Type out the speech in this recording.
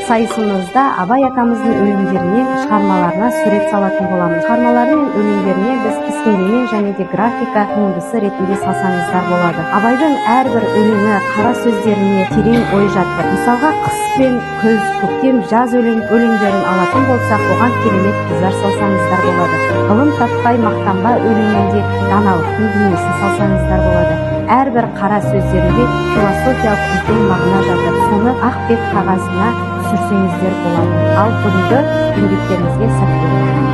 Сайысымызда Абай акамыздың өлеңдеріне, шығармаларына сурет салатын боламыз. Шығармалары мен өлеңдеріне біз кескіндеме және де графика туындысы ретінде салсаңыздар болады. Абайдың әрбір өлеңі, қара сөздеріне терең ой жатыр. Мысалға, қыс пен күз, көктем, жаз өлеңдерін алатын болсақ, оған керемет қыздар салсаңыздар болады. Ғылым таппай мақтанба өлеңінде даналықтың дүниесін салсаңыздар болады. Әрбір қара сөздерінде философиялық үлкен мағына жатыр. Соны ақ бет қағазына түсірсеңіздер болады. Ал бүгінгі еңбектеріңізге сәттілік.